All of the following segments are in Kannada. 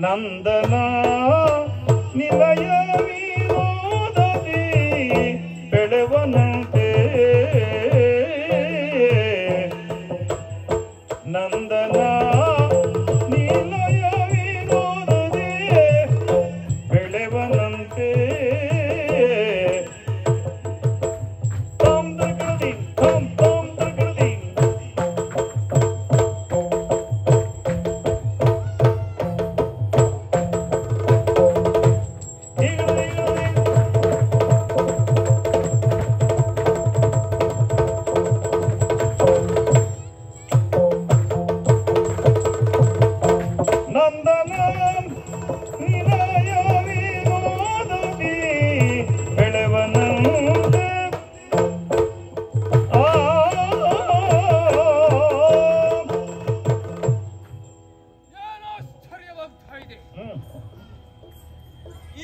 ನಂದನ ನಿಲಯ ವಿನೋದದಿ ಬೆಳೆವನಂತೆ ನಂದನ ನಿಲಯ ವಿನೋದದಿ ಬೆಳೆವನಂತೆ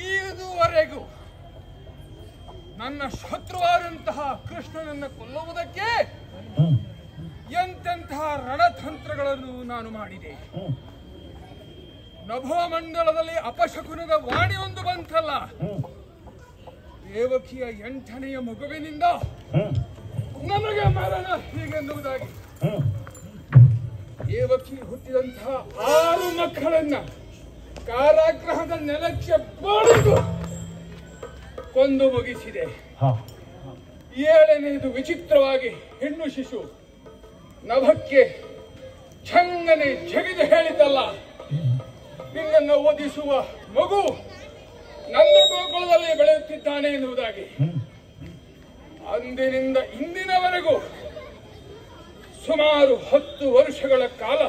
ಇದುವರೆಗೂ ನನ್ನ ಶತ್ರುವಾದಂತಹ ಕೃಷ್ಣನನ್ನು ಕೊಲ್ಲುವುದಕ್ಕೆ ಎಂತೆಂತಹ ರಣತಂತ್ರಗಳನ್ನು ನಾನು ಮಾಡಿದೆ. ನಭೋಮಂಡಲದಲ್ಲಿ ಅಪಶಕುನದ ವಾಣಿಯೊಂದು ಬಂತಲ್ಲ, ದೇವಕಿಯ 8ನೆಯ ಮಗುವಿನಿಂದ ನನಗೆ ಮರಣ ಹೀಗೆನ್ನುವುದಾಗಿ. ದೇವಕಿ ಹುಟ್ಟಿದಂತಹ 6 ಮಕ್ಕಳನ್ನ ಕಾರಾಗೃಹದ ನೆಲಕ್ಕೆ ಬಡಿದು ಕೊಂದು ಮುಗಿಸಿದೆ. 7ನೇದು ವಿಚಿತ್ರವಾಗಿ ಹೆಣ್ಣು ಶಿಶು ನಭಕ್ಕೆ ಛಂಗನೆ ಜಗಿದು ಹೇಳಿದ್ದಲ್ಲ, ನಿನ್ನನ್ನು ಓದಿಸುವ ಮಗು ನನ್ನ ಗೋಕುಲದಲ್ಲಿ ಬೆಳೆಯುತ್ತಿದ್ದಾನೆ ಎನ್ನುವುದಾಗಿ. ಅಂದಿನಿಂದ ಇಂದಿನವರೆಗೂ ಸುಮಾರು 10 ವರ್ಷಗಳ ಕಾಲ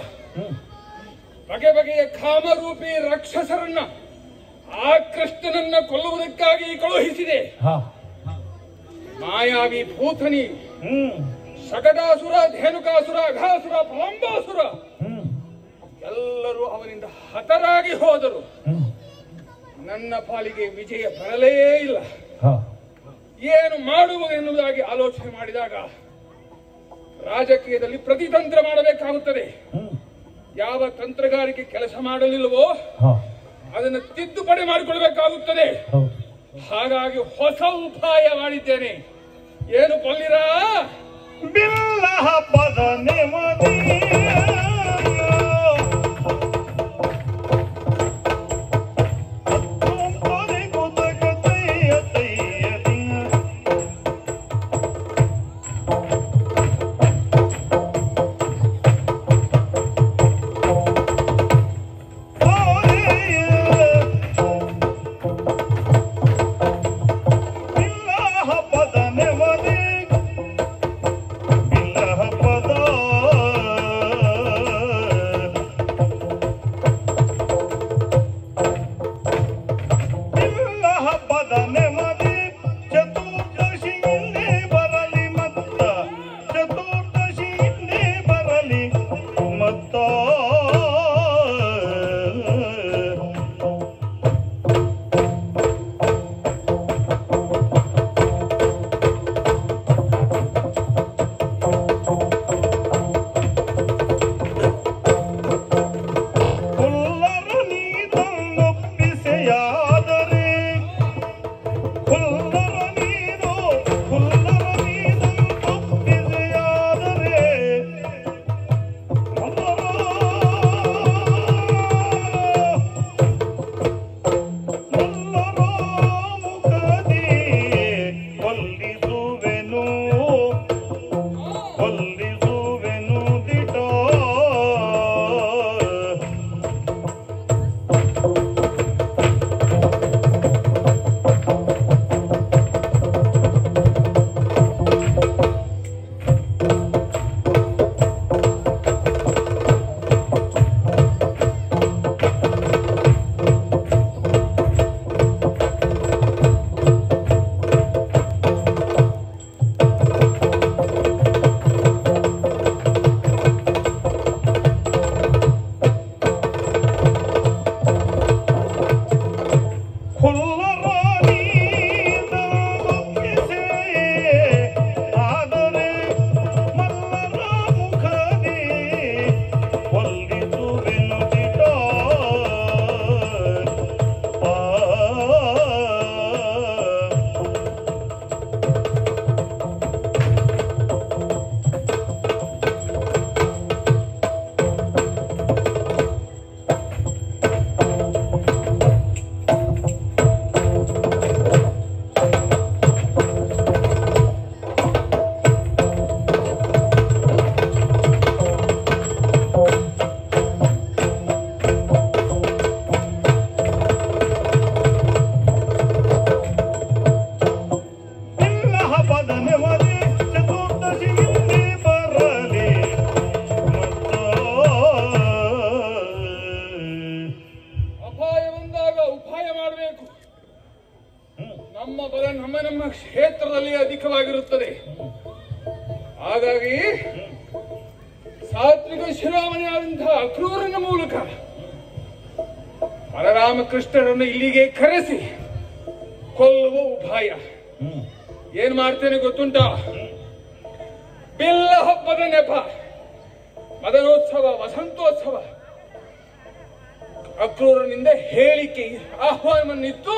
ಬಗೆ ಬಗೆಯ ಕಾಮರೂಪಿ ರಾಕ್ಷಸರನ್ನ ಆ ಕೃಷ್ಣನನ್ನ ಕೊಲ್ಲುವುದಕ್ಕಾಗಿ ಕಳುಹಿಸಿದೆ. ಮಾಯಾವಿ ಭೂತನಿ, ಶಕಟಾಸುರ, ಧೇನುಕಾಸುರ, ಅಘಾಸುರ, ಫಲಂಬಾಸುರ ಎಲ್ಲರೂ ಅವನಿಂದ ಹತರಾಗಿ ಹೋದರು. ನನ್ನ ಪಾಲಿಗೆ ವಿಜಯ ಬರಲೇ ಇಲ್ಲ. ಏನು ಮಾಡುವುದು ಎನ್ನುವುದಾಗಿ ಆಲೋಚನೆ ಮಾಡಿದಾಗ ರಾಜಕೀಯದಲ್ಲಿ ಪ್ರತಿತಂತ್ರ ಮಾಡಬೇಕಾಗುತ್ತದೆ. ಯಾವ ತಂತ್ರಗಾರಿಕೆ ಕೆಲಸ ಮಾಡಲಿಲ್ಲವೋ ಅದನ್ನು ತಿದ್ದುಪಡಿ ಮಾಡಿಕೊಳ್ಬೇಕಾಗುತ್ತದೆ. ಹಾಗಾಗಿ ಹೊಸ ಉಪಾಯ ಮಾಡಿದ್ದೇನೆ. ಏನು ಪಲ್ಲಿರ? ಬಿಲ್ಲ ಹಬ್ಬದ ನೆಮ್ಮದಿ ಬಿಲ್ಲ ಹಬ್ಬದ ಸಾತ್ವಿಕ ಶಿರೋಮಣಿಯಾದಂತಹ ಅಕ್ರೂರನ ಮೂಲಕ ಬಲರಾಮಕೃಷ್ಣರನ್ನು ಇಲ್ಲಿಗೆ ಕರೆಸಿ ಕೊಲ್ಲುವ ಉಪಾಯ ಏನ್ ಮಾಡ್ತೇನೆ ಗೊತ್ತುಂಟ? ಬಿಲ್ಲ ಹಬ್ಬದ ನೆಪ, ಮದನೋತ್ಸವ, ವಸಂತೋತ್ಸವ, ಅಕ್ರೂರನಿಂದ ಹೇಳಿಕೆ ಆಹ್ವಾನವನ್ನಿತ್ತು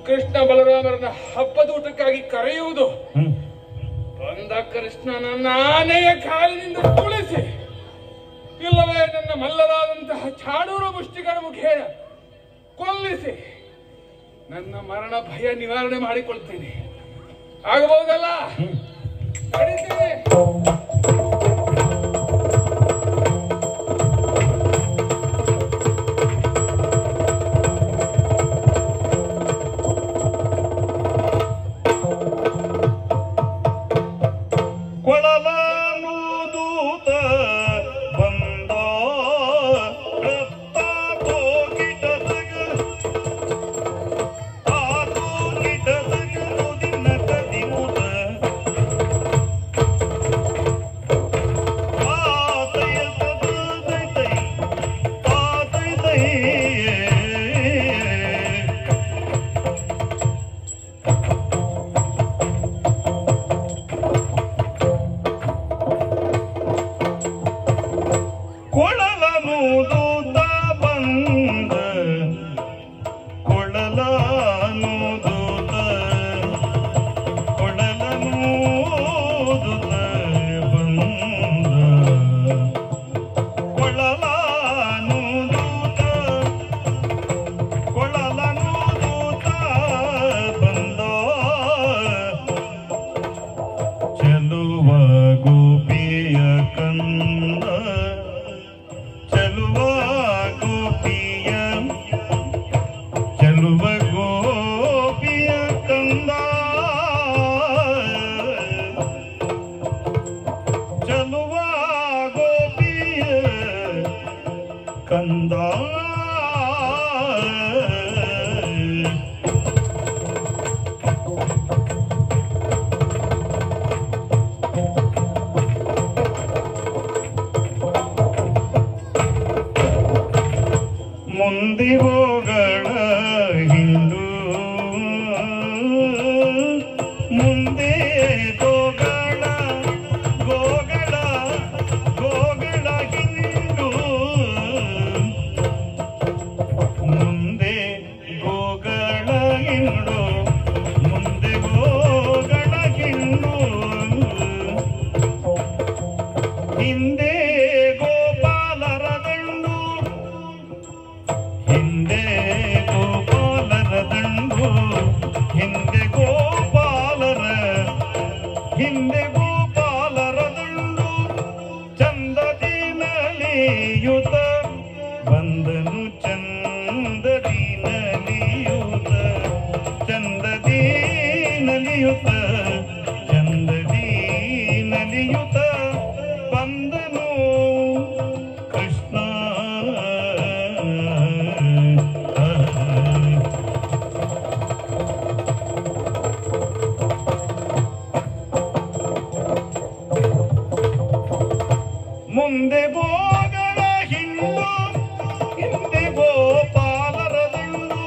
ಕೃಷ್ಣ ಬಲರಾಮರನ್ನ ಹಬ್ಬದೂಟಕ್ಕಾಗಿ ಕರೆಯುವುದು. ಬಂದ ಕೃಷ್ಣನನ್ನ ಆನೆಯ ಕಾಲಿನಿಂದ ತುಳಿಸಿ, ಇಲ್ಲವೇ ನನ್ನ ಮಲ್ಲರಾದಂತಹ ಚಾಣೂರ ಮುಷ್ಟಿಕರ ಮುಖೇನ ಕೊಲ್ಲಿಸಿ ನನ್ನ ಮರಣ ಭಯ ನಿವಾರಣೆ ಮಾಡಿಕೊಳ್ತೇನೆ. ಆಗಬಹುದಲ್ಲ? ನಡೀತೇನೆ. ಮುಂದಿಗೋಗಳ ಹಿಂಡು ಮುಂದೆ ಗೋಗಳ ಗೋಗಳ ಗೋಗಳ ಹಿಂಡು ಮುಂದೆ ಗೋಗಳ ಹಿಂಡು ಮುಂದೆ ಗೋಗಳ ಹಿಂಡು ಹಿಂದೆ ಗೋಪಾಲರ ದಂಡು ಹಿಂದೆ ಗೋಪಾಲರ ದಂಡು ಹಿಂದೆ ಗೋಪಾಲರ ದಂಡು ಚಂದದಿ ನಲಿಯುತ ಬಂದನು ಚಂದದಿ ನಲಿಯುತ ಚಂದದಿ ನಲಿಯುತ ಚಂದದಿ ನಲಿಯುತ ಬಂದನು ಕೃಷ್ಣ ಮುಂದೆ ಗೋಗಳ ಹಿಂಡು ಹಿಂದೆ ಗೋಪಾಲರ ದಂಡು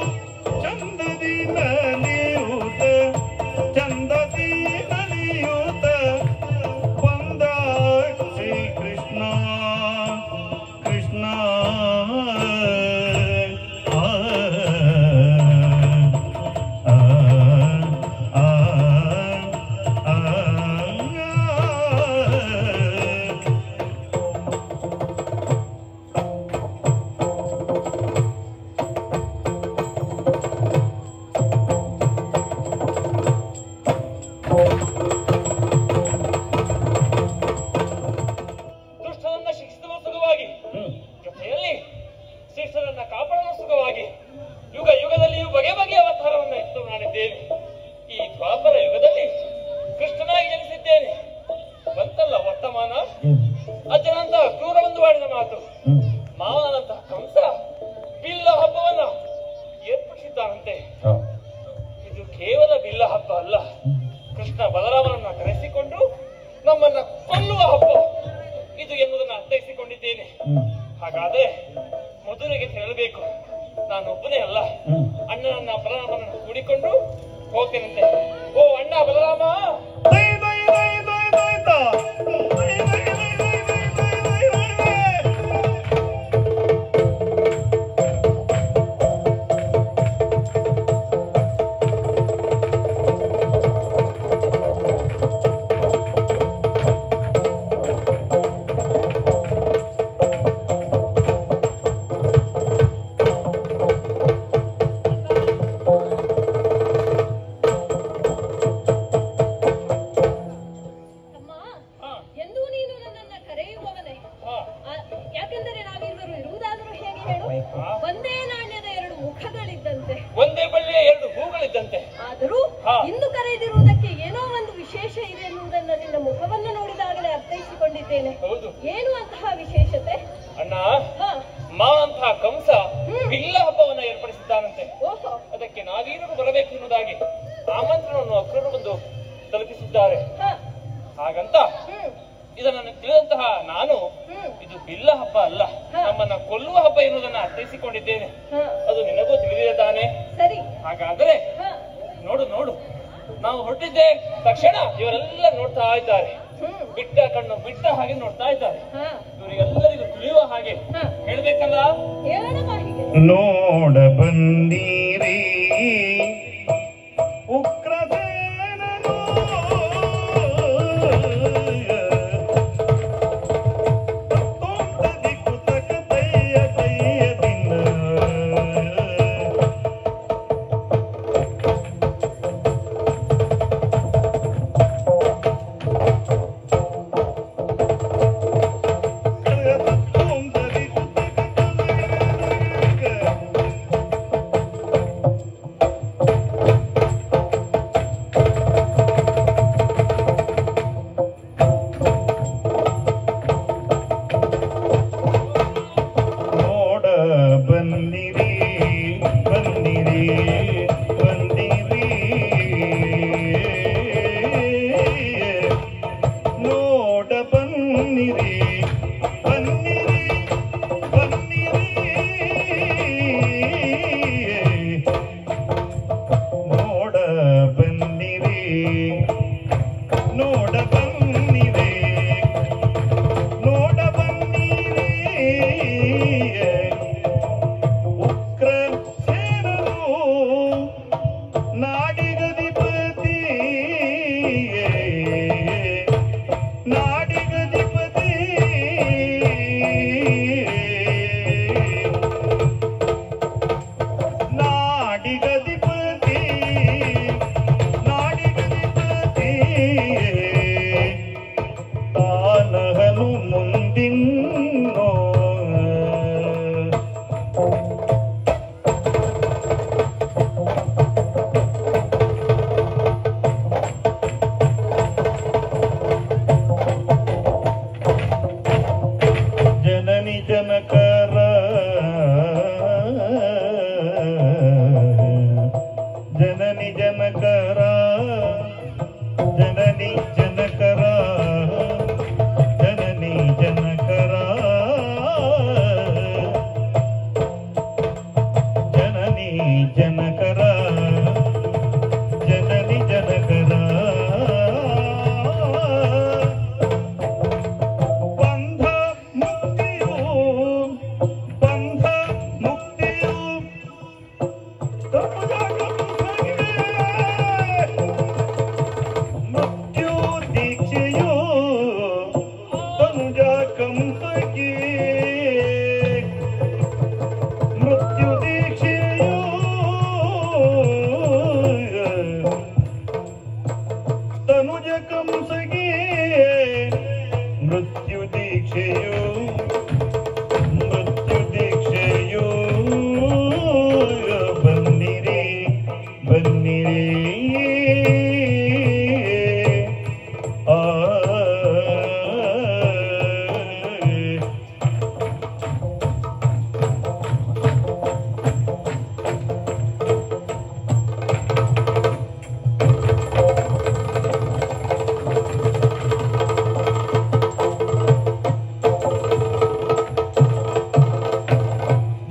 ಚಂದದಿ ನಲಿಯುತ ಚಂದದಿ ನಲಿಯುತ ಬಂದ ಶ್ರೀ ಕೃಷ್ಣ ಕೃಷ್ಣ ದುಷ್ಟರನ್ನ ಶಿಕ್ಷಿಸುವ ಸುಖವಾಗಿ, ಜೊತೆಯಲ್ಲಿ ಶಿಷ್ಟರನ್ನ ಕಾಪಾಡುವ ಸುಖವಾಗಿ ಯುಗ ಯುಗದಲ್ಲಿಯೂ ಬಗೆ ಬಗೆಯ ಅವತಾರವನ್ನು ಎತ್ತು ಮಾಡಿದ್ದೇನೆ. ಈ ದ್ವಾಪರ ಯುಗದಲ್ಲಿ ಕೃಷ್ಣನಾಗಿ ಜನಿಸಿದ್ದೇನೆ. ಬಂತಲ್ಲ ವರ್ತಮಾನ. ಅಜ್ಜನಂತಹ ಕ್ರೂರ ಒಂದು ಮಾಡಿದ ಮಾತು, ಮಾವನಂತಹ ಕಂಸ ಬಿಲ್ಲ ಹಬ್ಬವನ್ನ ಏರ್ಪಡಿಸಿದ್ದಾನಂತೆ. ಇದು ಕೇವಲ ಬಿಲ್ಲ ಹಬ್ಬ ಅಲ್ಲ, ಕೃಷ್ಣ ಬಲರಾಮನನ್ನ ಕರೆಸಿಕೊಂಡು ನಮ್ಮನ್ನ ಕೊಲ್ಲುವ ಹಬ್ಬ ಇದು ಎನ್ನುವುದನ್ನ ಅರ್ಥೈಸಿಕೊಂಡಿದ್ದೇನೆ. ಹಾಗಾದ್ರೆ ಮಧುರೆಗೆ ತೆರಳಬೇಕು. ನಾನು ಒಬ್ಬನೇ ಅಲ್ಲ, ಅಣ್ಣನನ್ನ ಬಲರಾಮನನ್ನು ಕೂಡಿಕೊಂಡು ಹೋಗ್ತೇನಂತೆ. ಓ ಅಣ್ಣ ಬಲರಾಮ, ಒಂದೇ ನಾಣ್ಯದ ಎರಡು ಮುಖಗಳಿದ್ದಂತೆ, ಒಂದೇ ಬಳ್ಳಿಯ ಎರಡು ಹೂಗಳಿದ್ದಂತೆ. ಆದರೂ ಇಂದು ಕರೆದಿರುವುದಕ್ಕೆ ಏನೋ ಒಂದು ವಿಶೇಷ ಇದೆ ಎನ್ನುವುದನ್ನು ನಿನ್ನ ಮುಖವನ್ನು ನೋಡಿದಾಗಲೇ ಅರ್ಥೈಸಿಕೊಂಡಿದ್ದೇನೆ. ಏನು ಅಂತಹ ವಿಶೇಷತೆ? ಅಣ್ಣ, ಮಾವಂತಹ ಕಂಸ ಬಿಲ್ಲ ಹಬ್ಬವನ್ನ ಏರ್ಪಡಿಸಿದ್ದಾನಂತೆ. ಅದಕ್ಕೆ ನಾವೀರಿಗೂ ಬರಬೇಕು ಎನ್ನುವುದಾಗಿ ಆಮಂತ್ರಣವನ್ನು ಅಕ್ರೂರು ಬಂದು ತಲುಪಿಸಿದ್ದಾರೆ. ಹಾಗಂತ ಇದನ್ನು ತಿಳಿದಂತಹ ನಾನು ಇದು ಬಿಲ್ಲ ಹಬ್ಬ ಅಲ್ಲ, ನಮ್ಮನ್ನ ಕೊಲ್ಲುವ ಹಬ್ಬ ಎನ್ನುವುದನ್ನ ಅರ್ಥೈಸಿಕೊಂಡಿದ್ದೇನೆ. ಅದು ನಿನಗೂ ತಿಳಿದಿದೆ ತಾನೆ? ಸರಿ. ಹಾಗಾದ್ರೆ ನೋಡು ನೋಡು, ನಾವು ಹೊರಟಿದ್ದೆ ತಕ್ಷಣ ಇವರೆಲ್ಲ ನೋಡ್ತಾ ಇದ್ದಾರೆ. ಬಿಟ್ಟ ಕಣ್ಣು ಬಿಟ್ಟ ಹಾಗೆ ನೋಡ್ತಾ ಇದ್ದಾರೆ. ಇವರಿಗೆಲ್ಲರಿಗೂ ತಿಳಿಯುವ ಹಾಗೆ ಹೇಳ್ಬೇಕಲ್ಲ. ನೋಡ ಬಂದೀರಿ ಉಗ್ರಸೇನನು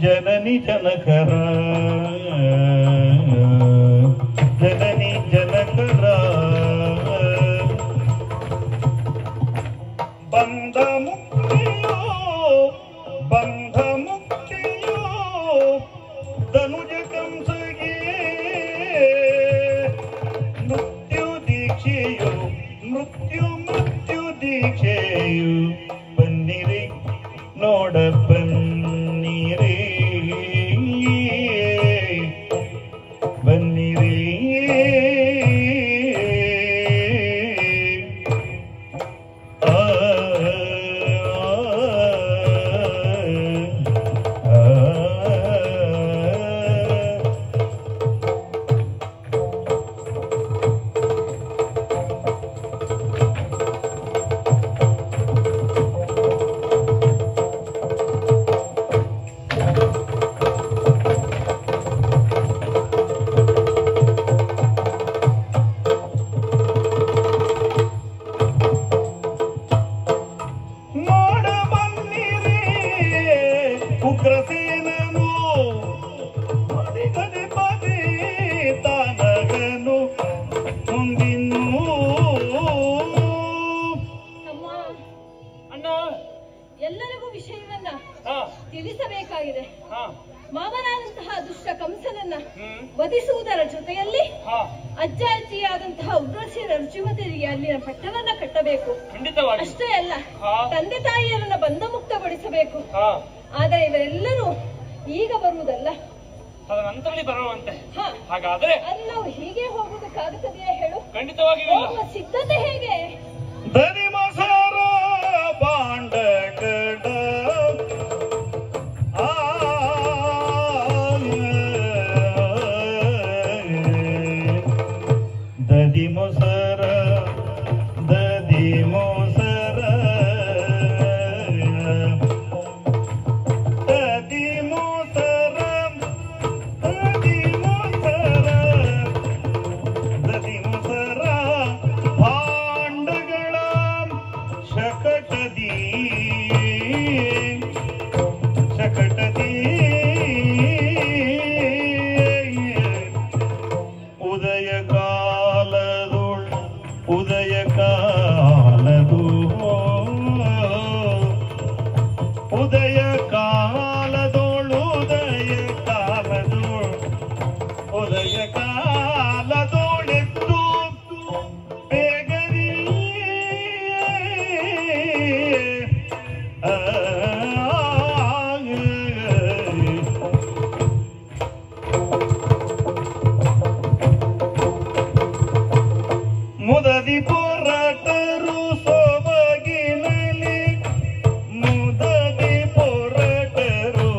ಜನನಿ ಜನಕರ ಜನನಿ ಜನಕರ ಬಂಧ ಮುಕ್ತಿಯೋ ಬಂಧ ಮುಕ್ತಿಯೋ ಧನುಜ ಕಂಸಗೆ ಮೃತ್ಯು ದೀಕ್ಷೆಯು ಮೃತ್ಯು ದೀಕ್ಷೆಯು ಬನ್ನಿರಿ ನೋಡ ಬನ್ನಿರಿ ಬನ್ನಿರಿ ಉಗ್ರಸೇನನು ಗದೆ ಪದೇ ತಾನಗನು ಮುಂದಿನ್ನು ಅಣ್ಣ ಎಲ್ಲರಿಗೂ ವಿಷಯವನ್ನ ತಿಳಿಸಬೇಕಾಗಿದೆ. ಮಾವನಾದಂತಹ ದುಷ್ಟ ಕಂಸನನ್ನ ವಧಿಸುವುದರ ಜೊತೆಯಲ್ಲಿ ಅಜ್ಜ ಅಜ್ಜಿಯಾದಂತಹ ಉಗ್ರಸೇನ ರುಚಿಮತಿಯರಿಗೆ ಅಲ್ಲಿನ ಪಟ್ಟವನ್ನ ಕಟ್ಟಬೇಕು. ಅಷ್ಟೇ ಅಲ್ಲ, ತಂದೆ ತಾಯಿಯರನ್ನ ಬಂಧ ಮುಕ್ತಗೊಳಿಸಬೇಕು. ಆದರೆ ಇವರೆಲ್ಲರೂ ಈಗ ಬರುವುದಲ್ಲ, ನಂತರದಲ್ಲಿ ಬರುವಂತೆ. ಹಾಗಾದ್ರೆ ಅಲ್ಲಿ ನಾವು ಹೀಗೆ ಹೋಗುವುದಕ್ಕಾಗುತ್ತದೆಯೇ ಹೇಳು? ಖಂಡಿತವಾಗಿ ಸಿದ್ಧತೆ ಹೇಗೆ? ದನಿ ಮಸಾರ ಬಾಂಡಗಡ ದದಿ ಮೊಸರ ದದಿ ಮೊಸರ ದದಿ ಮೊಸರ ದದಿ ಮೊಸರ ದದಿ ಮೊಸರ ಭಾಂಡಗಳ ಶಕಟದಿ ಶಕಟದಿ ಉದಯ ಕಾಲದೊಳು ಉದಯ ಕಾಲದು ಉದಯ ಕಾಲದೊಳು ಉದಯ ಕಾಲದೊಳು ಉದಯ ಕಾಲದೊಳೆತ್ತು ಬೇಗರಿ ಮುದದಿ ಪೋರಾಟರು ಸೊಬಗಿನಲ್ಲಿ ಮುದದಿ ಪೋರಾಟರು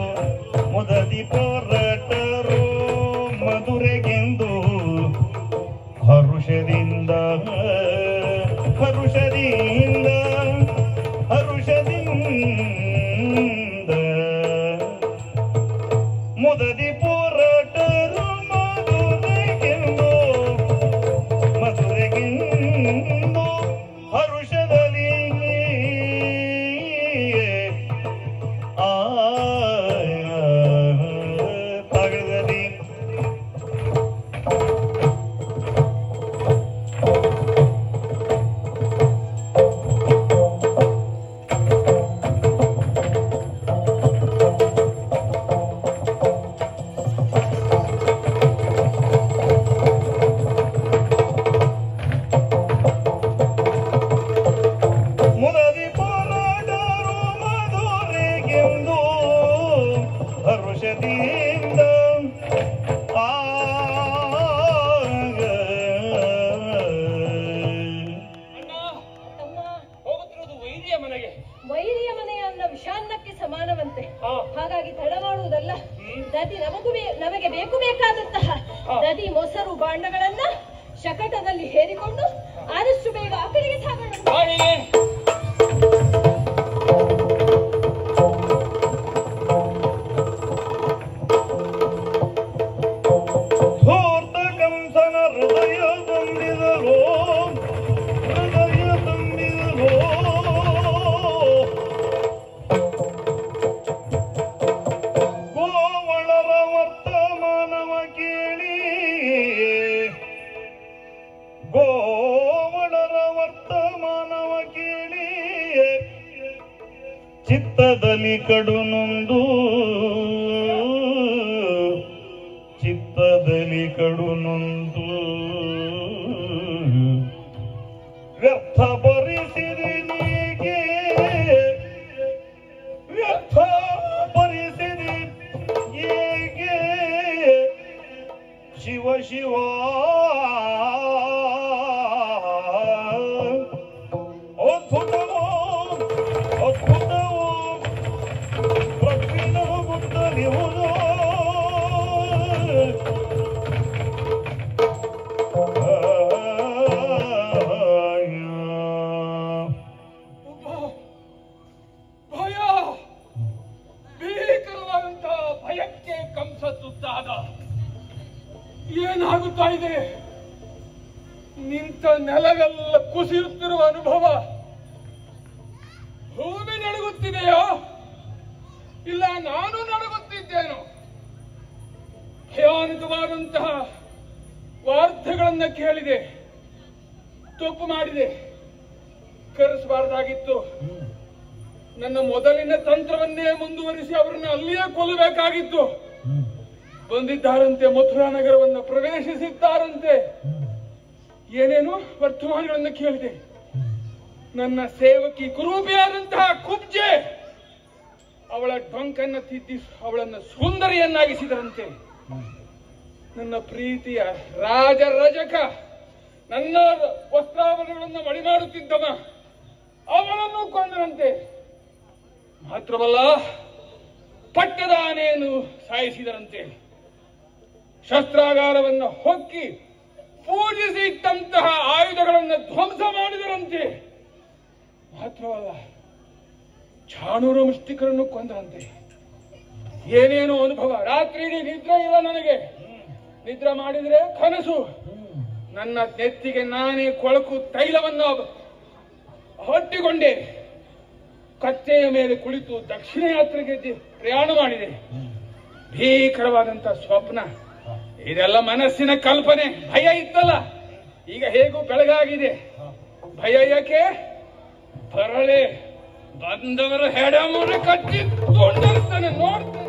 ಮುದದಿ ಪೋರಾಟರು ಮಧುರೆಗೆಂದು ಹರುಷದಿಂದ ಹರುಷದಿಂದ ಹರುಷದಿಂದ ಮುದದಿ ಪೋರಾಟರು ಮಧುರೆಗೆಂದು ಮಧುರೆಗೆಂದು ಹರುಷದಲ್ಲಿ ತಗದಲ್ಲಿ ಮುದದಿ ಪೋರಾಟರು ಮಧುರೆಗೆಂದು ಹರುಷದಿಂದ ಹೋಗುತ್ತಿರುವುದು ವೈರಿಯ ಮನೆಗೆ. ವೈರಿಯ ಮನೆಯ ಅನ್ನ ವಿಷಾನ್ನಕ್ಕೆ ಸಮಾನವಂತೆ. ಹಾಗಾಗಿ ತಡ ಮಾಡುವುದಲ್ಲ, ದದಿ ನಮಗೆ ಬೇಕಾದಂತಹ ದದಿ ಮೊಸರು ಬಾಂಡಗಳನ್ನ ಶಕಟದಲ್ಲಿ ಹೇರಿಕೊಂಡು ಆದಷ್ಟು ಬೇಗ ಆ ಕಡೆಗೆ ಸಾಗೋಣ. ಧೂರ್ತ ಕಂಸನ ಹೃದಯ ತುಂಬಿದರೋ ಹೃದಯ ತುಂಬಿದರೋ ಚಿತ್ತದಲ್ಲಿ ಕಡುನೊಂದು ಚಿತ್ತದಲ್ಲಿ ಕಡುನೊಂದು ವ್ಯರ್ಥ ಪರಿಸಿದೆ ನೀಗೆ ವ್ಯರ್ಥ ಪರಿಸಿದೆ ಹೇಗೆ ಶಿವ ಶಿವ ಅದ್ಭುತವೋ ಅದ್ಭುತವೋ ಪ್ರಜ್ಞೆನವು ಗುತ್ತಲಿಹುದೋ ಭಯ ಭೀಕರವಾದಂತಹ ಭಯಕ್ಕೆ ಕಂಸ ತುತ್ತಾದ. ಏನಾಗುತ್ತಾ ಇದೆ? ನಿಂತ ನೆಲವೆಲ್ಲ ಕುಸಿಯುತ್ತಿರುವ ಅನುಭವ. ಭೂಮಿ ನಡುಗುತ್ತಿದೆಯೋ ಇಲ್ಲ ನಾನು ನಡುಗುತ್ತಿದ್ದೇನೋ? ಭಯಾನಕವಾದಂತಹ ವಾರ್ತೆಗಳನ್ನ ಕೇಳಿದೆ, ತಪ್ಪು ಮಾಡಿದೆ, ಕರೆಸಬಾರದಾಗಿತ್ತು. ನನ್ನ ಮೊದಲಿನ ತಂತ್ರವನ್ನೇ ಮುಂದುವರಿಸಿ ಅವರನ್ನು ಅಲ್ಲಿಯೇ ಕೊಲ್ಲಬೇಕಾಗಿತ್ತು. ಬಂದಿದ್ದಾರಂತೆ, ಮಥುರಾ ನಗರವನ್ನು ಪ್ರವೇಶಿಸಿದ್ದಾರಂತೆ. ಏನೇನು ವರ್ತಮಾನಗಳನ್ನು ಕೇಳಿದೆ. ನನ್ನ ಸೇವಕಿ ಕುರೂಪಿಯಾದಂತಹ ಕುಬ್ಜೆ ಅವಳ ಡೊಂಕನ್ನು ತಿದ್ದಿ ಅವಳನ್ನು ಸುಂದರಿಯನ್ನಾಗಿಸಿದರಂತೆ. ನನ್ನ ಪ್ರೀತಿಯ ರಾಜ ರಜಕ ನನ್ನ ವಸ್ತ್ರಾಭರಣಗಳನ್ನು ಮಡಿ ಮಾಡುತ್ತಿದ್ದವ ಅವನನ್ನು ಕೊಂದರಂತೆ. ಮಾತ್ರವಲ್ಲ, ಪಟ್ಟದ ಆನೆಯನ್ನು ಸಾಯಿಸಿದರಂತೆ. ಶಸ್ತ್ರಾಗಾರವನ್ನು ಹೊಕ್ಕಿ ಪೂಜಿಸಿ ಇಟ್ಟಂತಹ ಆಯುಧಗಳನ್ನು ಧ್ವಂಸ ಮಾಡಿದರಂತೆ. ಮಾತ್ರವಲ್ಲ, ಚಾಣೂರ ಮುಷ್ಟಿಕರನ್ನು ಕೊಂದರಂತೆ. ಏನೇನೋ ಅನುಭವ. ರಾತ್ರಿ ನಿದ್ರೆ ಇಲ್ಲ ನನಗೆ. ನಿದ್ರೆ ಮಾಡಿದ್ರೆ ಕನಸು. ನನ್ನ ನೆತ್ತಿಗೆ ನಾನೇ ಕೊಳಕು ತೈಲವನ್ನು ಹೊಟ್ಟಿಕೊಂಡೆ. ಕತ್ತೆಯ ಮೇಲೆ ಕುಳಿತು ದಕ್ಷಿಣ ಯಾತ್ರೆಗೆ ಪ್ರಯಾಣ ಮಾಡಿದೆ. ಭೀಕರವಾದಂತಹ ಸ್ವಪ್ನ. ಇದೆಲ್ಲ ಮನಸ್ಸಿನ ಕಲ್ಪನೆ. ಭಯ ಇತ್ತಲ್ಲ, ಈಗ ಹೇಗೂ ಬೆಳಗಾಗಿದೆ. ಭಯ ಯಾಕೆ? ಬರಳೆ ಬಂದವರ ಹೆಡಮೂರ ಕಟ್ಟಿ ತುಂಡಿರ್ತಾನೆ, ನೋಡ್ತಾನೆ.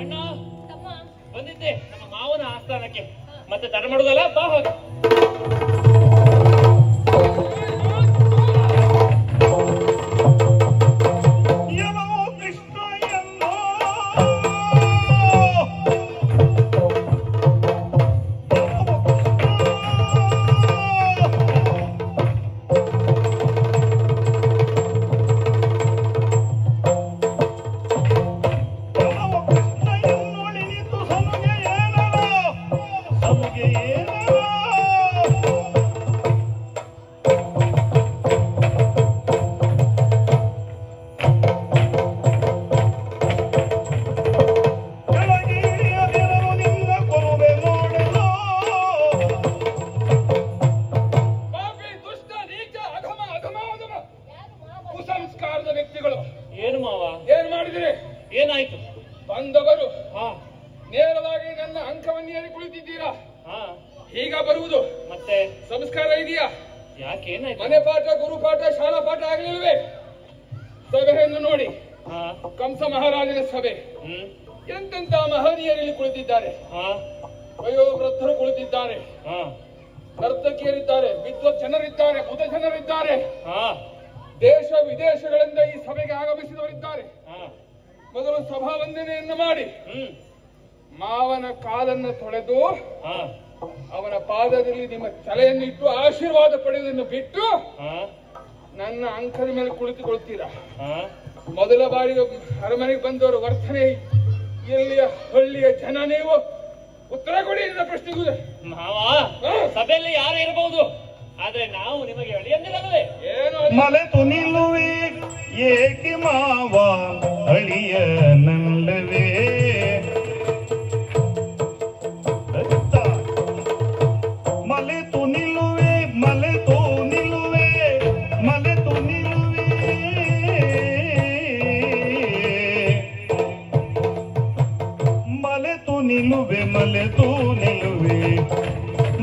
ಅಣ್ಣ ಬಂದಿದ್ದೆ ನಮ್ಮ ಮಾವನ ಆಸ್ಥಾನಕ್ಕೆ. ಮತ್ತೆ ತಡ ಮಾಡುದಲ್ಲ, ಬಾ ಹೋಗಿ. ಏನಾಯ್ತು? ಬಂದವರು ನೇರವಾಗಿ ನನ್ನ ಅಂಕವನ್ನೇರಿ ಕುಳಿತಿದ್ದೀರಾ? ಹೀಗ ಬರುವುದು ಮತ್ತೆ ಸಂಸ್ಕಾರ ಇದೆಯಾ? ಯಾಕೇನಾಯ್ತು? ಮನೆ ಪಾಠ, ಗುರುಪಾಠ, ಶಾಲಾ ಪಾಠ ಆಗಲಿಲ್ವೇ? ಸಭೆಯನ್ನು ನೋಡಿ. ಕಂಸ ಮಹಾರಾಜನ ಸಭೆ. ಎಂತೆಂತ ಮಹನೀಯರಲ್ಲಿ ಕುಳಿತಿದ್ದಾರೆ. ವಯೋವೃದ್ಧರು ಕುಳಿತಿದ್ದಾರೆ, ನರ್ತಕಿಯರಿದ್ದಾರೆ, ವಿದ್ವತ್ ಜನರಿದ್ದಾರೆ, ಬುಧ ಜನರಿದ್ದಾರೆ, ದೇಶ ವಿದೇಶಗಳಿಂದ ಈ ಸಭೆಗೆ ಆಗಮಿಸಿದವರಿದ್ದಾರೆ. ಮೊದಲು ಸಭಾ ವಂದನೆಯನ್ನು ಮಾಡಿ ಮಾವನ ಕಾಲನ್ನು ತೊಳೆದು ಅವನ ಪಾದದಲ್ಲಿ ನಿಮ್ಮ ತಲೆಯನ್ನು ಇಟ್ಟು ಆಶೀರ್ವಾದ ಪಡೆಯುವುದನ್ನು ಬಿಟ್ಟು ನನ್ನ ಅಂಕದ ಮೇಲೆ ಕುಳಿತುಕೊಳ್ತೀರಾ? ಮೊದಲ ಬಾರಿ ಅರಮನೆಗೆ ಬಂದವರು ವರ್ತನೆ ಎಲ್ಲಿಯ ಹಳ್ಳಿಯ ಜನ ನೀವು? ಉತ್ತರ ಕೊಡಿ ನನ್ನ ಪ್ರಶ್ನೆಗೂ. ಸಭೆಯಲ್ಲಿ ಯಾರು ಇರಬಹುದು, ಆದ್ರೆ ನಾವು ನಿಮಗೆ ಅಳಿಯಂದಿರಲ್ವೇ? ಏನು ಮಲೆತು ನಿಲ್ಲುವೆ ಏಕೆ ಮಾವ ಅಳಿಯ ನಂದವೇ? ಮಲೆತು ನಿಲ್ಲುವೆ, ಮಲೆತು ನಿಲ್ಲುವೆ, ಮಲೆತು ನಿಲ್ಲುವೆ, ಮಲೆತು ನಿಲ್ಲುವೆ, ಮಲೆತು ನಿಲ್ಲುವೆ.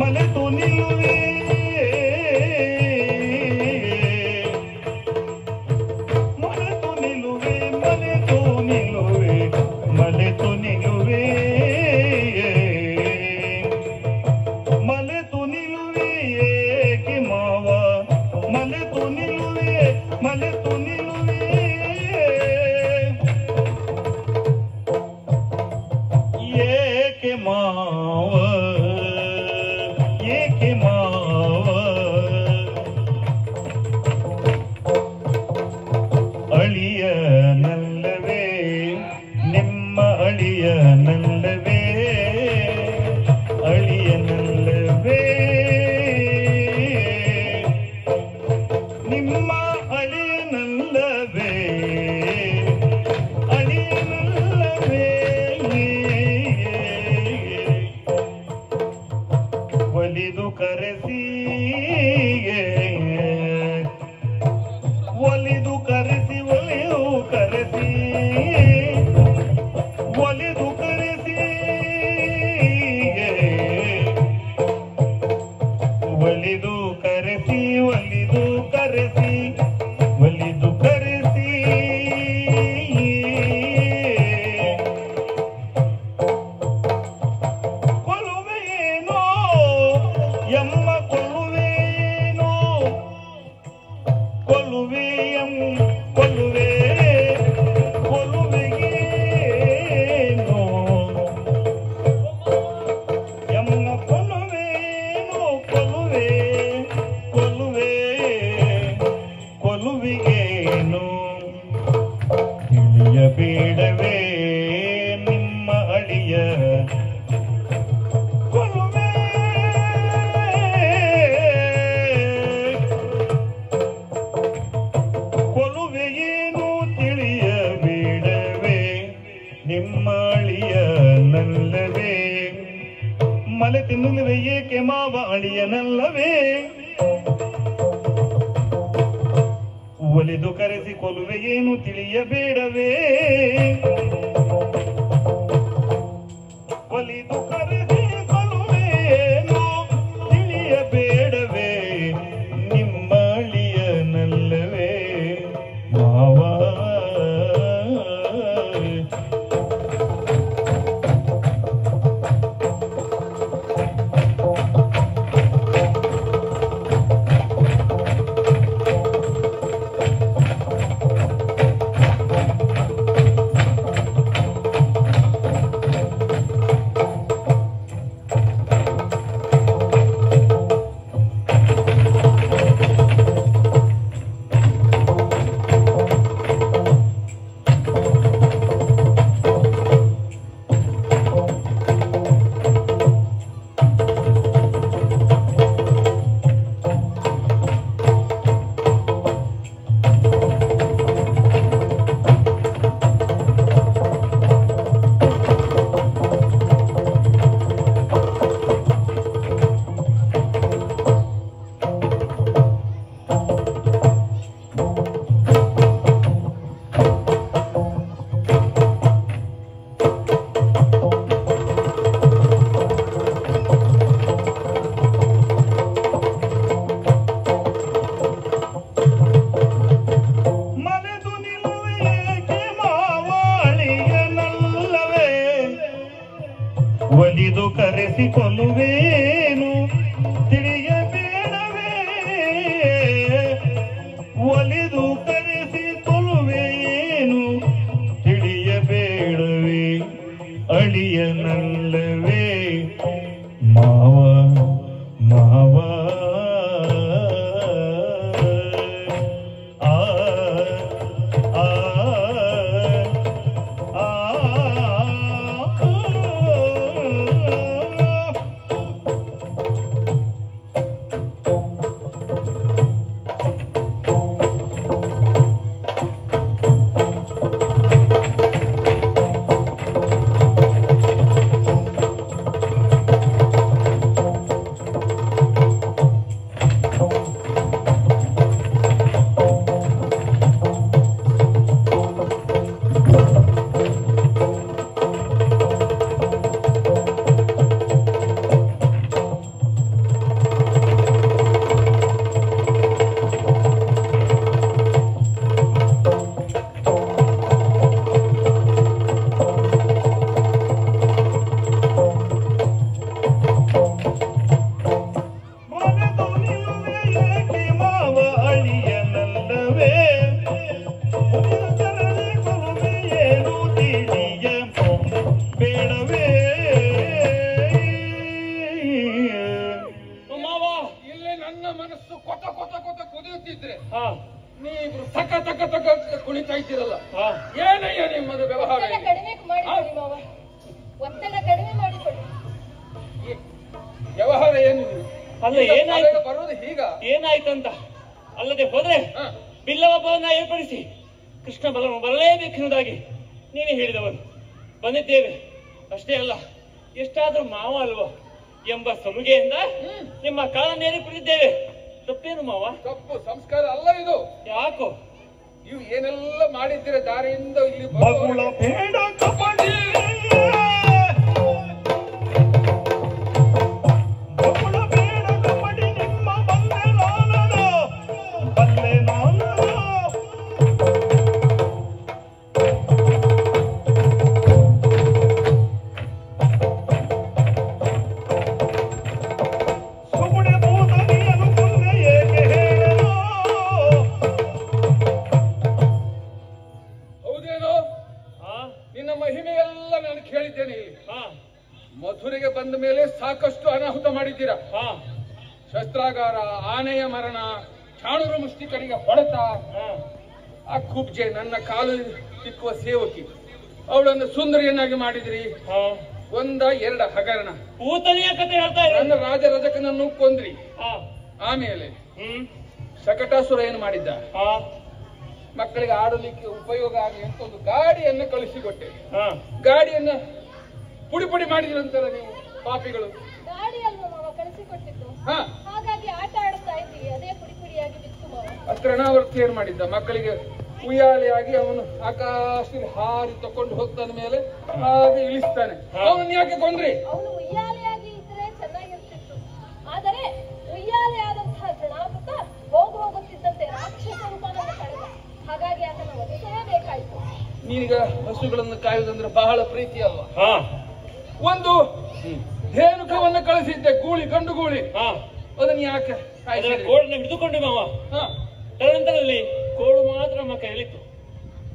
ಮಲೆತು ನಿಲ್ಲುವೆ ಮಲೆತು ನಿಲ್ಲುವೆ ಮಲೆತು ನಿಲ್ಲುವೆ ಮಲೆತು ನಿಲ್ಲುವೆ ಮಲೆತು ನಿಲ್ಲುವೆ ಏಕೆ ಮಾವ ಮಲೆತು ನಿಲ್ಲುವೆ ಮಲೆತು ನಿಲ್ಲುವೆ ಏಕೆ ಮಾವ ಏಕೆ ಮಾವ ಅಳಿಯನಲ್ಲವೇ ನಿಮ್ಮ ಅಳಿಯನಲ್ಲವೇ ಅಳಿಯನಲ್ಲವೇ ನಿಮ್ಮ ಅಳಿಯನಲ್ಲವೇ ಅಳಿಯನಲ್ಲವೇ ಒಲಿದು ಕರೆಸಿ ಒಲಿದು ಕರೆಸಿ ಒಲಿದು ಕರೆಸಿ ಒಲಿದು ಕರೆಸಿ ಒಲಿದು ಕರೆಸಿ ಒಲಿದು ಕರೆಸಿ ಒಲಿದು ಕರೆಸಿ ಕೊಲ್ಲುವೆಯೇನೋ ಎಮ್ಮ ಕೊಲ್ಲುವೇನೋ ಕೊಲ್ಲುವೆಯಂ ಕೊಲ್ಲುವೆ ಕೊಲ್ಲುವೆಗೇನೋ ಎಮ್ಮ ಕೊಲ್ಲುವೇನೋ ಕೊಲ್ಲುವೆ ಕೊಲ್ಲುವೆ ಕೊಲ್ಲುವಿಗೇನು ತಿಳಿಯಬೇಡವೇ ನಿಮ್ಮ ಅಳಿಯ ಕೊಲ್ಲುವೆ ಕೊಲ್ಲುವೆಯೇನು ತಿಳಿಯಬೇಡವೇ ನಿಮ್ಮ ಅಳಿಯನಲ್ಲವೇ ಮಲೆ ತಿನ್ನುತ್ತವೆ ಏಕೆ ಮಾವ ಅಳಿಯನಲ್ಲವೇ ಒಲಿದು ಕರೆಸಿ ಕೊಲ್ಲುವೆಯೇನು ತಿಳಿಯಬೇಡವೇ ಒಲಿದು ಕರೆಸಿ ಕೊಲ್ಲುವೆಯೇನು ತಿಳಿಯಬೇಡವೇ ನಿಮ್ಮ ಅಳಿಯನಲ್ಲವೇ ಮಾವ ಮಲೆದು ನಿಲ್ಲುವೆ ಏಕೆ ಮಾವ ಅಳಿಯನಲ್ಲವೇ ಒಲಿದು ಕರೆಸಿ ಕೊಲ್ಲುವೇನು ತಿಳಿಯಬೇಡವೇ ಒಲಿದು ಕರೆಸಿ ಕೊಲ್ಲುವೇನು ತಿಳಿಯಬೇಡವೇ ಅಳಿಯನಲ್ಲವೇ ಮಾವ ಮಾವ ಆ ಆ ಆ ಮನೆದು ನಿಲ್ಲುವೆ ಏಕೆ ಮಾವ ಅಳಿಯನಲ್ಲವೇ ಉಳಿದರಲೆ ಕೊಲುವೆ ಏನು ತಿಳಿಯ ಬೇಡವೇ ಮಾವ ಇಲ್ಲಿ ನನ್ನ ಮನಸ್ಸು ಕೊತ ಕೊತ ಕೊತ ಕುದಿಯುತ್ತಿದ್ರೆ ಹಾ ನೀವಿಬ್ರು ತಕ ತಕ ತಕ ಅಂತ ಕುಣಿತಾ ಇದ್ದೀರಲ್ಲ ಹಾ ಏನಯ್ಯ ನಿಮ್ಮದು ವ್ಯವಹಾರ ಒತ್ತಡ ಕಡಿಮೆ ಮಾಡಿಕೊಳ್ಳಿ ಮಾವ, ಒತ್ತಡ ಕಡಿಮೆ ಮಾಡಿಕೊಳ್ಳಿ. ಈ ವ್ಯವಹಾರ ಏನಿದೆ? ಅಲ್ಲ ಏನಾಯ್ತು ಬರೋದು ಹೀಗ ಏನಾಯ್ತಂತ ಅಲ್ಲದೆ ಹೋದ್ರೆ ಹ. ಬಿಲ್ಲವಬ್ಬವನ್ನ ಏರ್ಪಡಿಸಿ ಕೃಷ್ಣ ಬರಲೇಬೇಕೆನ್ನುವುದಾಗಿ ನೀನೇ ಹೇಳಿದವರು ಬಂದಿದ್ದೇವೆ. ಅಷ್ಟೇ ಅಲ್ಲ ಎಷ್ಟಾದ್ರೂ ಮಾವ ಅಲ್ವ ಎಂಬ ಸಲುಗೆಯಿಂದ ನಿಮ್ಮ ಕಾಲನ್ನೇರಿ ಕುಳಿತಿದ್ದೇವೆ. ತಪ್ಪೇನು ಮಾವ? ತಪ್ಪು ಸಂಸ್ಕಾರ ಅಲ್ಲ ಇದು. ಯಾಕೋ ನೀವು ಏನೆಲ್ಲ ಮಾಡಿದ್ದೀರ ದಾರಿಯಿಂದ ಇಲ್ಲಿ ಬಗುಳ ಬೇಡ ಕಬಡ್ಡಿ ಬಗುಳ ಬೇಡ ಕಬಡ್ಡಿ ನಿಮ್ಮ ಬಲ್ಲೆ ನಾನನು ಸುಗುಣೆ ಭೂತನಿಯನು ಕೊಂದೆ ಏಕೆ ಹೇಳೋ ಹೌದೇನೋ? ಹಾ ನಿನ್ನ ಮಹಿಮೆಯೆಲ್ಲ ನಾನು ಕೇಳಿದ್ದೇನೆ. ಇಲ್ಲಿ ಹಾ ಮಥುರೆಗೆ ಬಂದ ಮೇಲೆ ಸಾಕಷ್ಟು ಅನಾಹುತ ಮಾಡಿದ್ದೀರಾ. ಹಾ ಶಸ್ತ್ರಾಗಾರ, ಆನೆಯ ಮರಣ, ಚಾಣೂರು ಮುಷ್ಟಿಕರಿಗೆ ಹೊಡೆತ, ಹಾ ಆ ಕುಬ್ಜೆ ನನ್ನ ಕಾಲು ಸಿಕ್ಕುವ ಸೇವಕಿ ಅವಳನ್ನು ಸುಂದರಿಯನ್ನಾಗಿ ಮಾಡಿದ್ರಿ. ಹಾ ಒಂದ ಎರಡ ಹಗರಣ, ಪೂತನಿಯ ಕತೆ ಹೇಳ್ತಾ ನನ್ನ ಇರೋದು. ರಾಜರಜಕನನ್ನು ಕೊಂದ್ರಿ. ಹಾ ಆಮೇಲೆ ಹ್ಮ್ ಶಕಟಾಸುರ ಏನು ಮಾಡಿದ್ದ? ಹಾ ಮಕ್ಕಳಿಗೆ ಆಡಲಿಕ್ಕೆ ಉಪಯೋಗ ಆಗಲಿ ಅಂತ ಒಂದು ಗಾಡಿಯನ್ನು ಕಳಿಸಿಕೊಟ್ಟೆ. ಹಾ ಗಾಡಿಯನ್ನ ಪುಡಿ ಪುಡಿ ಮಾಡಿದ್ರಂತಾರ ನೀವು ಪಾಪಿಗಳು. ಗಾಡಿ ಅಲ್ವ ಮಾವ ಕಳಿಸಿಕೊಟ್ಟಿದ್ದು, ಹಾ, ಹಾಗಾಗಿ ಆಟ ಆಡ್ತಾ ಇದ್ದೀವಿ, ಅದೇ ಪುಡಿ ಪುಡಿಯಾಗಿ ಬಿತ್ತು ಮಾವ. ಅತ್ರಣಾವರ್ತಿ ಏನ್ ಮಾಡಿದ್ದ? ಮಕ್ಕಳಿಗೆ ಉಯ್ಯಾಲೆಯಾಗಿ ಅವನು ಆಕಾಶದಲ್ಲಿ ಹಾರಿ ತಕೊಂಡು ಹೋಗ್ತಾನ ಮೇಲೆ ಹಾಗೆ ಇಳಿಸ್ತಾನೆ. ಅವನನ್ನ ಯಾಕೆ ಕೊಂದ್ರಿ? ಅವನು ಉಯ್ಯಾಲೆಯಾಗಿ ಇದ್ರೆ ಚೆನ್ನಾಗಿರ್ತಿತ್ತು, ಆದರೆ ಉಯ್ಯಾಲೆ ಆದಂತಹ ಜನಾಮೃತ ಹೋಗುತ್ತಿದ್ದಂತೆ ರಾಕ್ಷಸ ರೂಪವನ್ನು ಪಡೆದ, ಹಾಗಾಗಿ ಆತನ ವಧಿಸಲೇಬೇಕಾಯಿತು. ನೀನೀಗ ಹಸುಗಳನ್ನು ಕಾಯುವುದಂದ್ರೆ ಬಹಳ ಪ್ರೀತಿ ಅಲ್ವಾ? ಹಾ ಒಂದು ಧೇನುಕವನ್ನು ಕಳಿಸಿದ್ದೆ, ಗೂಳಿ, ಗಂಡು ಗೂಳಿ. ಹಾ ಅದನ್ನ ಯಾಕೆ ಅದರ ಕಾಯಿಸಿದ್ರಿ? ಗೋಡನ್ನ ಹಿಡಿದುಕೊಂಡೆ ಮಾವ. ಹಾ, ತದನಂತರದಲ್ಲಿ ಕೋಡು ಮಾತ್ರ ನಮ್ಮ ಕೈಯಲ್ಲಿತ್ತು,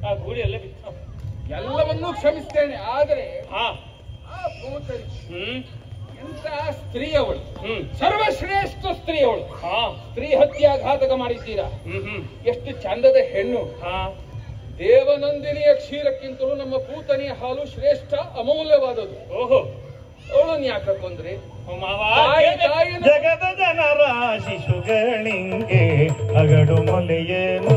ಆ ಗೂಳಿಯಲ್ಲೇ ಬಿತ್ತು. ಎಲ್ಲವನ್ನೂ ಕ್ಷಮಿಸ್ತೇನೆ, ಆದರೆ ಹಾ ಆ ಭೂತಳಿ ಹ್ಮ್ ಎಂತ ಸ್ತ್ರೀ ಅವಳು, ಹ್ಮ್ ಸರ್ವಶ್ರೇಷ್ಠ ಸ್ತ್ರೀ ಅವಳು. ಹಾ ಸ್ತ್ರೀ ಹತ್ಯಾಘಾತಕ ಮಾಡಿದ್ದೀರಾ. ಹ್ಮ್ ಎಷ್ಟು ಚಂದದ ಹೆಣ್ಣು. ಹಾ ದೇವನಂದಿನಿಯ ಕ್ಷೀರಕ್ಕಿಂತಲೂ ನಮ್ಮ ಪೂತನಿಯ ಹಾಲು ಶ್ರೇಷ್ಠ, ಅಮೂಲ್ಯವಾದದ್ದು. ಓಹೋ ಅವಳನ್ನು ಯಾಕೆ ಕೊಂದ್ರಿ? ಮಾವ ತಾಯಿಯನ್ನು ಜಗದ ಜನರ ಶಿಶುಗಳಿಂಗೆ ಅಗಡು ಮೊಲೆಯೇನು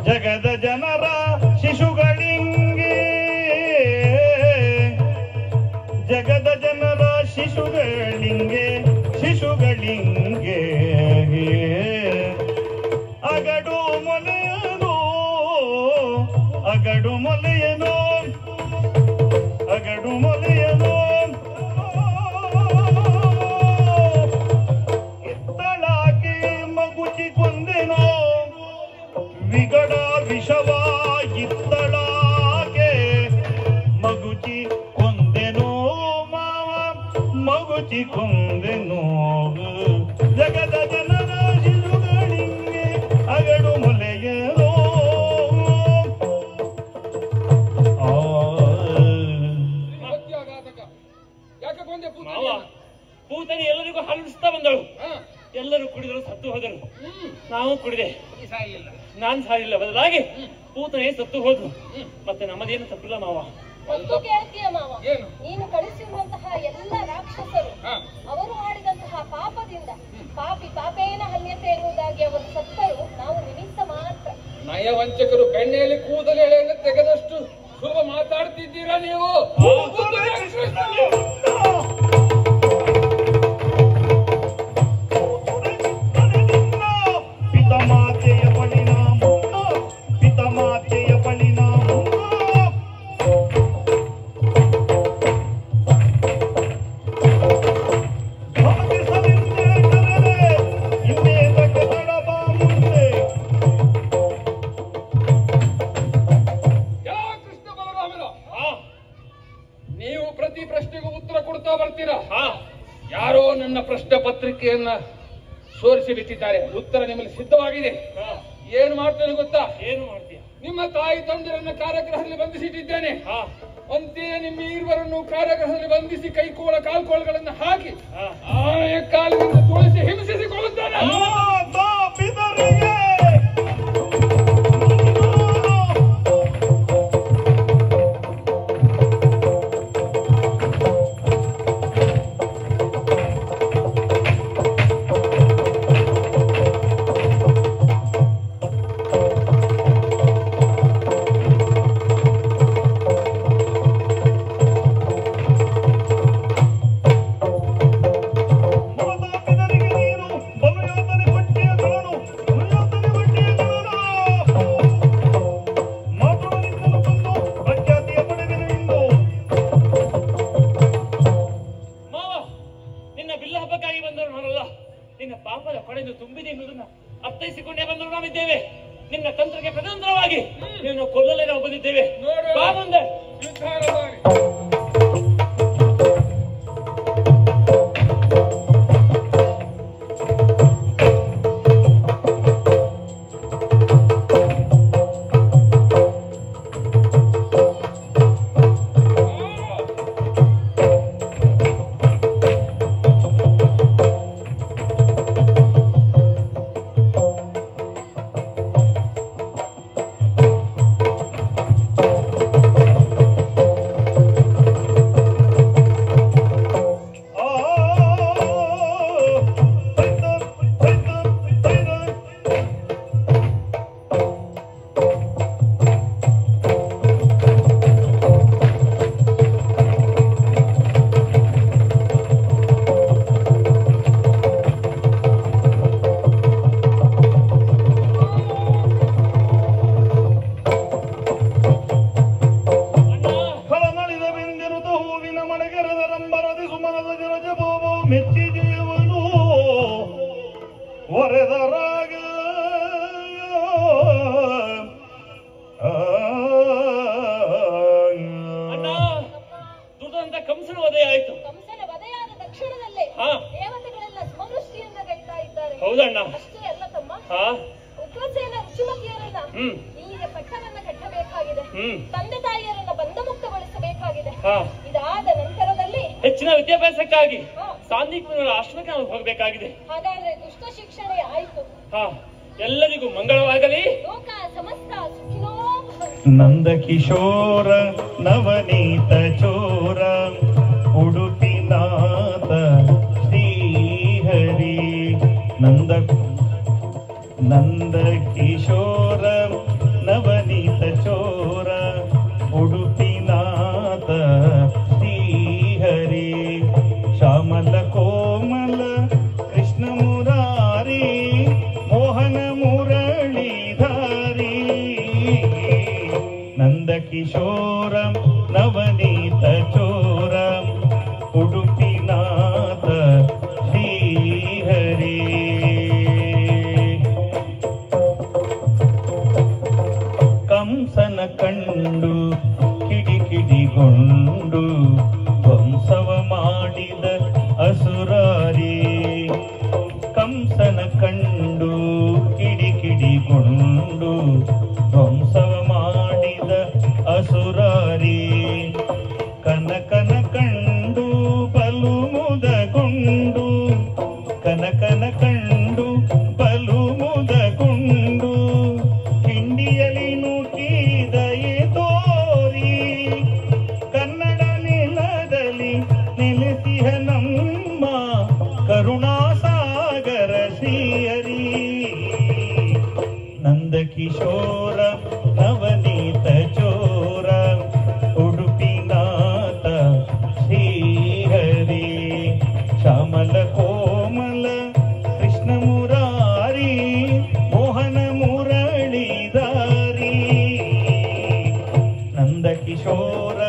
ಜಗದ ಜನರ ಶಿಶುಗಳಿಂಗೆ ಜಗದ ಜನರ ಶಿಶುಗಳಿಂಗೆ ಅಗಡು ಮೊಲೆಯನು ಅಗಡು ಮೊಲೆಯನು ಅಗಡು ಮೊಲೆಯನು ಇತ್ತಳಾಗಿ ಮಗುಚಿ ಕೊಂದೆನೋ ವಿಗಡ ವಿಷವಾಗಿತ್ತಳಾಗೆ ಮಗುಚಿ ಕೊಂದೆನೋ ಮಾವ ಮಗುಚಿ ಕೊಂದೆನೋ ಜಗದ ಜನರ ಶಿಶುಗಳಿಂಗೆ ಅಗಡು ಮೊಲೆಯರೋ ಹತ್ಯಾಘಾತಕ. ಯಾಕೆ ಕೊಂದೆ ಮಾವ ಪೂತನಿಯನ್ನ? ಪೂತನಿ ಎಲ್ಲರಿಗೂ ಹರಡಿಸ್ತಾ ಬಂದಳು. ಹಾ, ಎಲ್ಲರೂ ಕುಡಿದರು, ಸತ್ತು ಹೋದರು. ಹ್ಮ್, ನಾವು ಕುಡಿದೆ, ಈ ಸಾಯಲಿಲ್ಲ. ನಾನ್ ಸಾಯಿಲ್ಲ, ಬದಲಾಗಿ ಪೂತನೆ ಸತ್ತು ಹೋದ್ರು. ಮತ್ತೆ ನಮ್ಮದೇನು ತಪ್ಪಿಲ್ಲ ಮಾವ. ಒಂದು ಕೇಳ್ತೀಯ ಮಾವ, ಏನು? ನೀನು ಕಳಿಸಿರುವಂತಹ ಎಲ್ಲ ರಾಕ್ಷಸರು ಹಾ, ಅವರು ಮಾಡಿದಂತಹ ಪಾಪದಿಂದ ಪಾಪೇನ ಹನ್ಯತೆ ಎನ್ನುವುದಾಗಿ ಅವರು ಸತ್ತರು, ನಾವು ನಿಮಿತ್ತ ಮಾತ್ರ. ನಯವಂಚಕರು ಬೆಣ್ಣೆಯಲ್ಲಿ ಕೂದಲೆಳೆಯನ್ನು ತೆಗೆದಷ್ಟು ಸುಲಭ ಮಾತಾಡ್ತಿದ್ದೀರಾ ನೀವು? ಪಿತಮಾತೆಯ ಪರಿಣಾಮ ಪಿತಮ ನನ್ನ ಪ್ರಶ್ನೆ ಪತ್ರಿಕೆಯನ್ನ ಸೋರಿಸಿ ಬಿಟ್ಟಿದ್ದಾರೆ. ಉತ್ತರ ನಿಮ್ಮಲ್ಲಿ ಸಿದ್ಧವಾಗಿದೆ. ಏನು ಮಾಡ್ತೇನೆ ಗೊತ್ತಾ? ಏನು ಮಾಡ್ತೀಯ? ನಿಮ್ಮ ತಾಯಿ ತಂದೆಯರನ್ನ ಕಾರಾಗೃಹದಲ್ಲಿ ಬಂಧಿಸಿಟ್ಟಿದ್ದೇನೆ. ಅಂತೆಯೇ ನಿಮ್ಮ ಇರುವರನ್ನು ಕಾರಾಗೃಹದಲ್ಲಿ ಬಂಧಿಸಿ ಕೈಕೋಳ ಕಾಲ್ಕೋಳಗಳನ್ನು ಹಾಕಿ ಆನೆಯ ಕಾಲಿನಿಂದ ತುಳಿಸಿ ಹಿಂಸಿಸಿಕೊಳ್ಳುತ್ತಾನೆ. ನಿನ್ನ ಪಾಪದ ಕೊಡೆದು ತುಂಬಿದೆ ಎನ್ನುವುದನ್ನು ಅರ್ಥೈಸಿಕೊಂಡೇ ಬಂದರು ನಾವಿದ್ದೇವೆ. ನಿನ್ನ ತಂತ್ರಕ್ಕೆ ಪ್ರತಂತ್ರವಾಗಿ ನಿನ್ನನ್ನು ಕೊಲ್ಲಲೇ ನಾವು ಬಂದಿದ್ದೇವೆ. ಬಾ ಮುಂದೆ. ಕಂಸನ ವಧೆ ಆಯ್ತು. ಕಂಸನ ವಧೆಯಾದ ತಕ್ಷಣದಲ್ಲೇ ದೇವತೆಗಳೆಲ್ಲ ಸಮೃಷ್ಟಿಯನ್ನ ಗೈತಾ ಇದ್ದಾರೆ. ಹೌದಣ್ಣ. ಅಷ್ಟೇ ಅಲ್ಲ ತಮ್ಮ, ಉಗ್ರಸೇನ ಋಷಿಮತಿಯರನ್ನ ಇಲ್ಲಿಗೆ ಪಟ್ಟಣವನ್ನ ಕಟ್ಟಬೇಕಾಗಿದೆ. ತಂದೆ ತಾಯಿಯರನ್ನ ಬಂಧಮುಕ್ತಗೊಳಿಸಬೇಕಾಗಿದೆ. ಇದಾದ ನಂತರದಲ್ಲಿ ಹೆಚ್ಚಿನ ವಿದ್ಯಾಭ್ಯಾಸಕ್ಕಾಗಿ ಸಾಂದೀಪನ ಆಶ್ರಮಕ್ಕೆ ನಾವು ಹೋಗಬೇಕಾಗಿದೆ. ಹಾಗಾದ್ರೆ ದುಷ್ಟ ಶಿಕ್ಷಣ ಆಯ್ತು. ಎಲ್ಲರಿಗೂ ಮಂಗಳವಾಗಲಿ. ಲೋಕ ಸಮಸ್ತ ಸುಖಿನೋ ಭವಂತು. ನಂದ ಕಿಶೋರ ನವನೀತ ಚೋರ ಉಡುಪಿನಾಥ ಶ್ರೀಹರಿ. ನಂದ ಕಿಶೋರ ನವನೀತ ಚೋರ ಉಡುಪಿನಾಥ ಶ್ರೀಹರಿ. ಶ್ಯಾಮಲ ಕೋಮಲ ಕೃಷ್ಣ ಮುರಾರಿ ಮೋಹನ ಮುರಳೀಧಾರಿ. ನಂದ ಕಿಶೋರ ನವನೀತ ಚೋರ ಉಡುಪಿನಾಥ ಶ್ರೀಹರಿ. ಕಂಸನ ಕಂಡು ಕಿಡಿಕಿಡಿಗೊಂಡು ಧ್ವಂಸವ ಮಾಡಿದ ಅಸುರಾರಿ. ಕಂಸನ ಕಂಡು ಕಿಡಿಕಿಡಿಗೊಂಡು ಧ್ವಂಸವ ಮಾಡಿದ ಅಸುರಾರಿ. ಕನಕನ ಕಂಡು ಬಲು ಮುದಗೊಂಡು ಕನಕನ ಕಂಡು ಬಲು ಮುದಗೊಂಡು ಹಿಂಡಿಯಲಿ ನುಡಿದಯೆ ತೋರಿ. ಕನ್ನಡ ನೆಲದಲ್ಲಿ ನೆಲೆಸಿಹ ನಮ್ಮ ಕರುಣಾಸಾಗರ ಶ್ರೀಹರಿ. ನಂದ ಕಿಶೋರ ನವನೀತ ಚೋರ ಉಡುಪಿನಾಥ ಶ್ರೀಹರಿ. ಶ್ಯಾಮಲ ಕೋಮಲ ಕೃಷ್ಣ ಮುರಾರಿ ಮೋಹನ ಮುರಳೀಧಾರಿ. ನಂದ ಕಿಶೋರ